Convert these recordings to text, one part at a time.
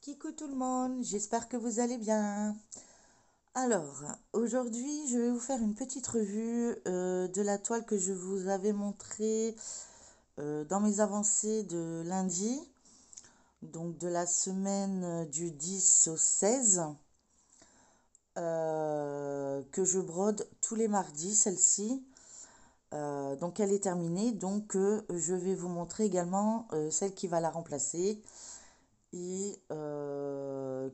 Coucou tout le monde, j'espère que vous allez bien. Alors, aujourd'hui, je vais vous faire une petite revue de la toile que je vous avais montrée dans mes avancées de lundi, donc de la semaine du 10 au 16, que je brode tous les mardis, celle-ci. Donc elle est terminée, donc je vais vous montrer également celle qui va la remplacer et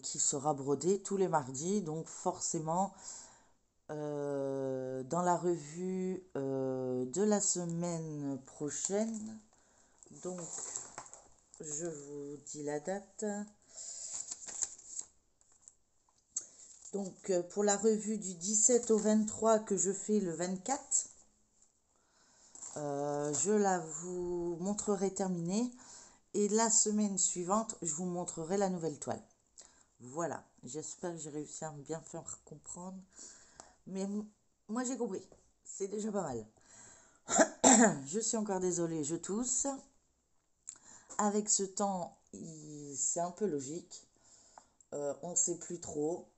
qui sera brodée tous les mardis. Donc forcément, dans la revue de la semaine prochaine, donc je vous dis la date. Donc pour la revue du 17 au 23 que je fais le 24, je la vous montrerai terminée. Et la semaine suivante, je vous montrerai la nouvelle toile. Voilà, j'espère que j'ai réussi à bien faire comprendre. Mais moi j'ai compris, c'est déjà pas mal. Je suis encore désolée, je tousse. Avec ce temps, c'est un peu logique. On ne sait plus trop.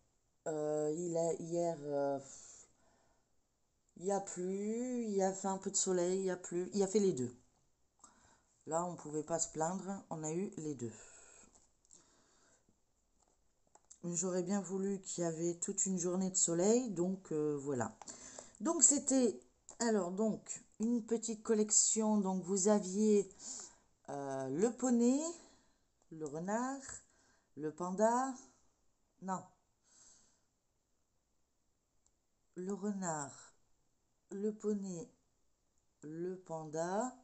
Hier, il a plu, il a fait un peu de soleil, il a plu, il a fait les deux. Là, on ne pouvait pas se plaindre, on a eu les deux. J'aurais bien voulu qu'il y avait toute une journée de soleil, donc voilà. Donc c'était, alors donc, une petite collection. Donc vous aviez le poney, le renard, le panda, non, le renard, le poney, le panda,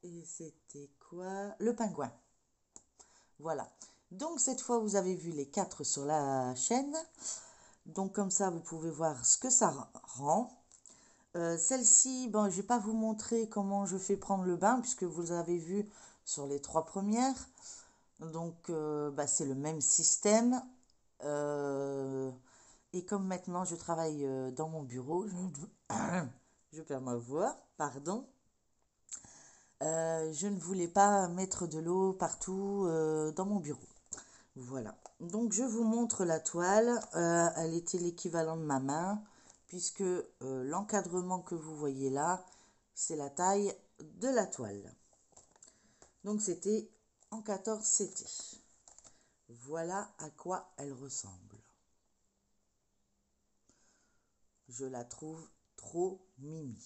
et c'était quoi? Le pingouin. Voilà. Donc cette fois, vous avez vu les 4 sur la chaîne. Donc comme ça, vous pouvez voir ce que ça rend. Celle-ci, bon, je ne vais pas vous montrer comment je fais prendre le bain, puisque vous avez vu sur les 3 premières. Donc, c'est le même système. Et comme maintenant, je travaille dans mon bureau, je perds ma voix, pardon. Je ne voulais pas mettre de l'eau partout dans mon bureau. Voilà. Donc, je vous montre la toile. Elle était l'équivalent de ma main, puisque l'encadrement que vous voyez là, c'est la taille de la toile. Donc, c'était en 14 CT. Voilà à quoi elle ressemble. Je la trouve trop mimi.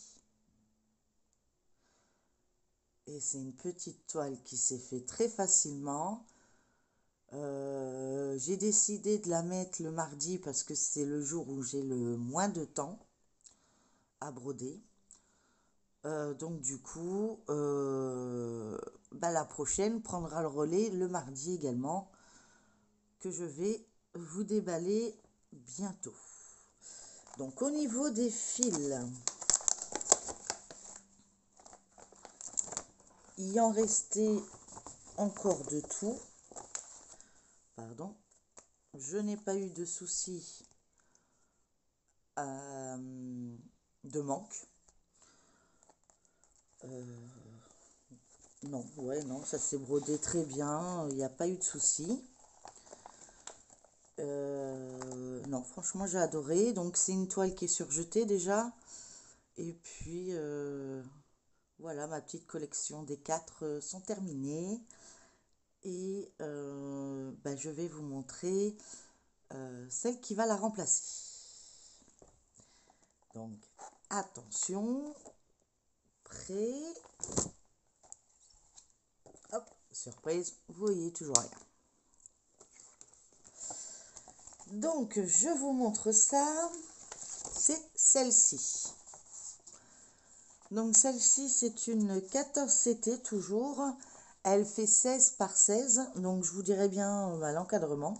Et c'est une petite toile qui s'est fait très facilement. J'ai décidé de la mettre le mardi parce que c'est le jour où j'ai le moins de temps à broder. Donc du coup, la prochaine prendra le relais le mardi également, que je vais vous déballer bientôt. Donc au niveau des fils, il en restait encore de tout. Pardon. Je n'ai pas eu de soucis de manque. Non, non, ça s'est brodé très bien. Il n'y a pas eu de soucis. Non, franchement, j'ai adoré. Donc, c'est une toile qui est surjetée déjà. Et puis, voilà, ma petite collection des 4 sont terminées. Et je vais vous montrer celle qui va la remplacer. Donc, attention, prêt. Hop, surprise, vous voyez toujours rien. Donc, je vous montre ça. C'est celle-ci. Donc, celle-ci, c'est une 14 CT toujours. Elle fait 16 par 16. Donc, je vous dirai bien l'encadrement.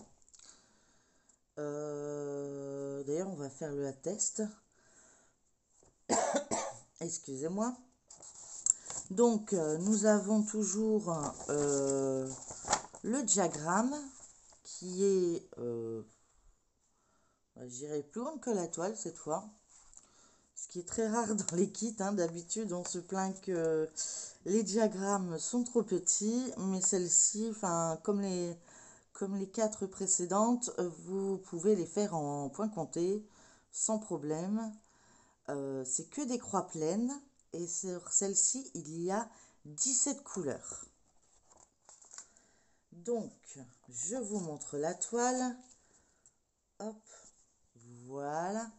D'ailleurs, on va faire le attest. Excusez-moi. Donc, nous avons toujours le diagramme qui est, je dirais, plus grande que la toile cette fois. ce qui est très rare dans les kits, hein. D'habitude, on se plaint que les diagrammes sont trop petits, mais celle-ci, enfin, comme les 4 précédentes, vous pouvez les faire en point compté sans problème. C'est que des croix pleines et sur celle-ci, il y a 17 couleurs. Donc, je vous montre la toile. Hop, voilà.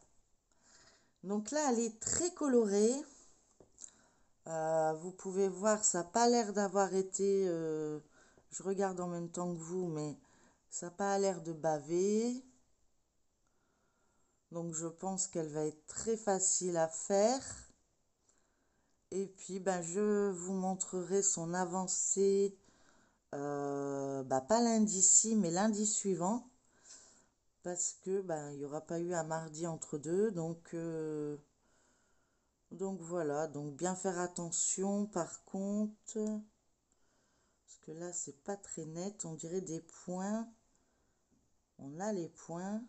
Donc là, elle est très colorée. Vous pouvez voir, ça n'a pas l'air d'avoir été... je regarde en même temps que vous, mais ça n'a pas l'air de baver. Donc je pense qu'elle va être très facile à faire. Et puis ben, je vous montrerai son avancée, pas lundi ci, mais lundi suivant. Parce que ben, il n'y aura pas eu un mardi entre deux. Donc voilà, donc bien faire attention par contre. Parce que là, c'est pas très net, on dirait des points. On a les points.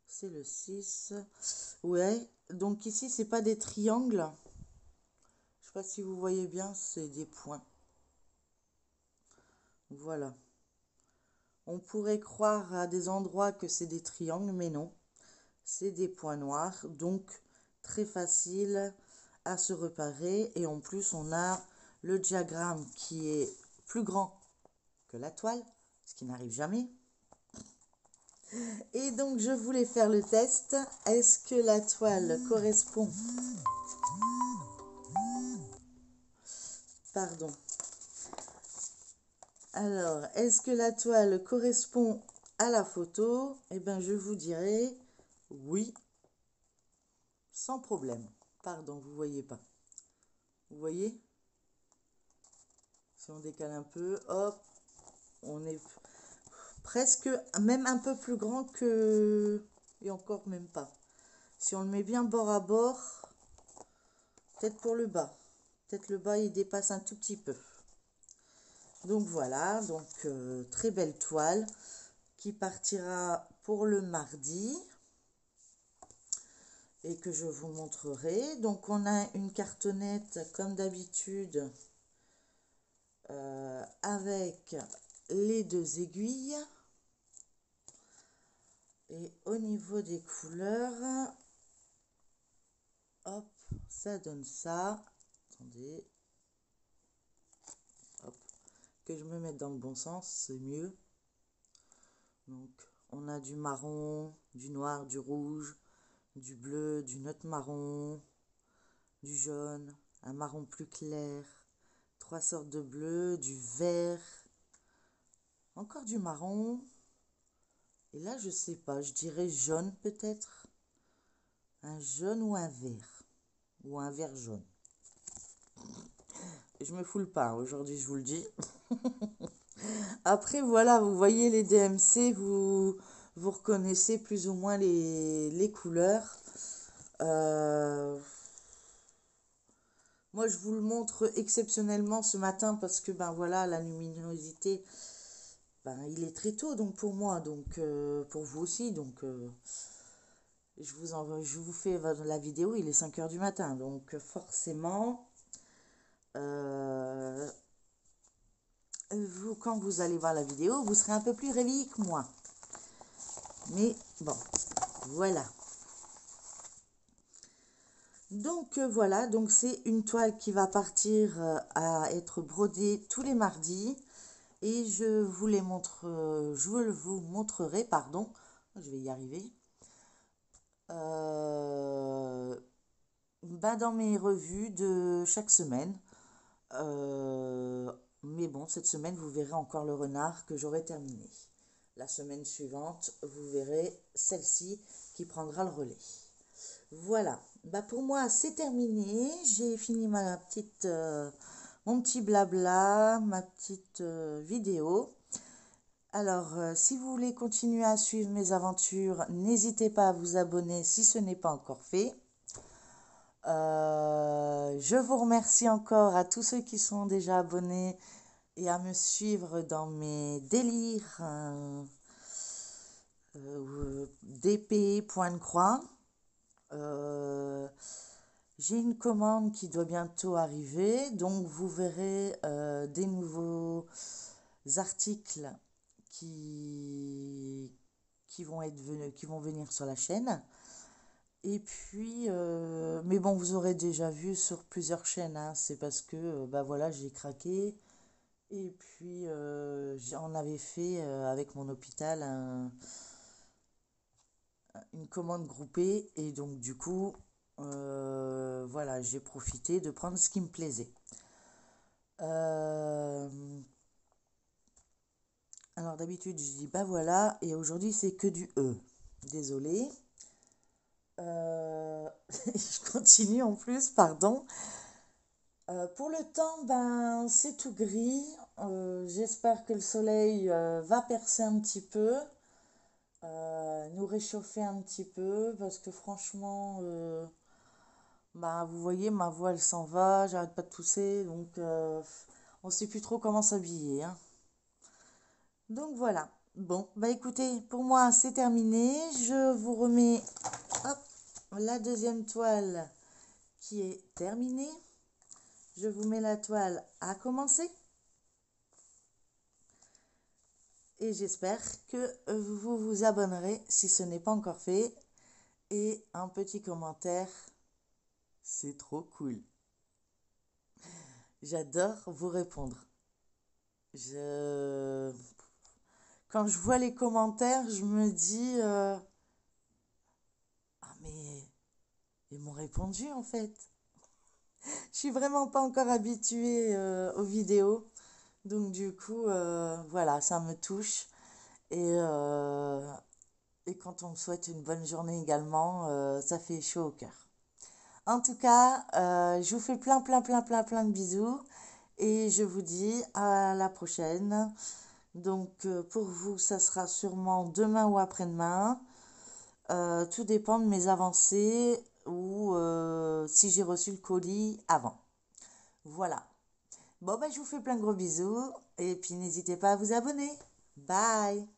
C'est le 6. Ouais, donc ici, c'est pas des triangles. Je sais pas si vous voyez bien, c'est des points. Voilà. On pourrait croire à des endroits que c'est des triangles, mais non. C'est des points noirs, donc très facile à se repérer. Et en plus, on a le diagramme qui est plus grand que la toile, ce qui n'arrive jamais. Et donc, je voulais faire le test. Est-ce que la toile correspond... Pardon. Alors, est-ce que la toile correspond à la photo? Eh bien, je vous dirai oui, sans problème. Pardon, vous voyez pas. Vous voyez? Si on décale un peu, hop, on est presque, même un peu plus grand que... Et encore même pas. Si on le met bien bord à bord, peut-être pour le bas. Peut-être le bas, il dépasse un tout petit peu. Donc voilà, donc très belle toile qui partira pour le mardi et que je vous montrerai. Donc on a une cartonnette comme d'habitude avec les 2 aiguilles. Et au niveau des couleurs, hop, ça donne ça. Attendez. Hop, que je me mette dans le bon sens, c'est mieux. Donc, on a du marron, du noir, du rouge, du bleu, du note marron, du jaune, un marron plus clair, 3 sortes de bleu, du vert, encore du marron. Et là, je sais pas, je dirais jaune peut-être. Un jaune ou un vert. Ou un vert jaune. Je me foule pas, aujourd'hui je vous le dis. Après, voilà, vous voyez les DMC, vous reconnaissez plus ou moins les couleurs. Moi, je vous le montre exceptionnellement ce matin parce que, ben voilà, la luminosité, ben, il est très tôt, donc pour moi, donc pour vous aussi. Donc, je vous fais la vidéo, il est 5 heures du matin. Donc, forcément, quand vous allez voir la vidéo, vous serez un peu plus réveillé que moi. Mais bon, voilà. Donc voilà, donc c'est une toile qui va partir à être brodée tous les mardis. Et je vous montrerai, pardon, je vais y arriver, dans mes revues de chaque semaine. Mais bon, cette semaine, vous verrez encore le renard que j'aurai terminé. La semaine suivante, vous verrez celle-ci qui prendra le relais. Voilà, pour moi, c'est terminé. J'ai fini mon petit blabla, ma petite vidéo. Alors, si vous voulez continuer à suivre mes aventures, n'hésitez pas à vous abonner si ce n'est pas encore fait. Je vous remercie encore à tous ceux qui sont déjà abonnés et à me suivre dans mes délires DP point de croix. J'ai une commande qui doit bientôt arriver, donc vous verrez des nouveaux articles qui, qui vont venir sur la chaîne. Et puis, mais bon, vous aurez déjà vu sur plusieurs chaînes, hein, c'est parce que bah voilà, j'ai craqué. Et puis, j'en avais fait avec mon hôpital une commande groupée. Et donc, du coup, voilà, j'ai profité de prendre ce qui me plaisait. Euh, alors, d'habitude, je dis bah voilà. Et aujourd'hui, c'est que du E. Désolée. Je continue en plus, pardon. Pour le temps, ben, c'est tout gris. J'espère que le soleil va percer un petit peu, nous réchauffer un petit peu, parce que franchement, ben, vous voyez, ma voix, elle s'en va, j'arrête pas de tousser, donc on sait plus trop comment s'habiller, hein. Donc voilà. Bon, bah écoutez, pour moi, c'est terminé. Je vous remets, hop, la deuxième toile qui est terminée. Je vous mets la toile à commencer. Et j'espère que vous vous abonnerez si ce n'est pas encore fait. Et un petit commentaire, c'est trop cool. J'adore vous répondre. Je... Quand je vois les commentaires, je me dis ah mais ils m'ont répondu en fait. Je suis vraiment pas encore habituée aux vidéos. Donc du coup, voilà, ça me touche. Et, euh, et quand on me souhaite une bonne journée également, ça fait chaud au cœur. En tout cas, je vous fais plein de bisous et je vous dis à la prochaine. Donc pour vous, ça sera sûrement demain ou après-demain. Tout dépend de mes avancées ou si j'ai reçu le colis avant. Voilà. Bon, ben, je vous fais plein de gros bisous et puis n'hésitez pas à vous abonner. Bye!